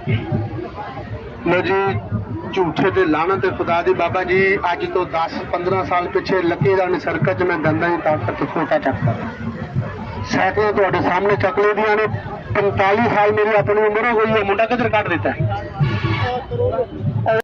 लो जी झूठे ते लानत खुदा दी बाबा जी अज तो 10-15 साल पिछे लकी रानी सर्कट च मैं दंदा ही ताकत फोटा चकता सैकड़ों तुहाडे सामने चक ली दियां ने 45 साल मेरी अपनी उम्र हो गई है मुंडा किधर कट देता है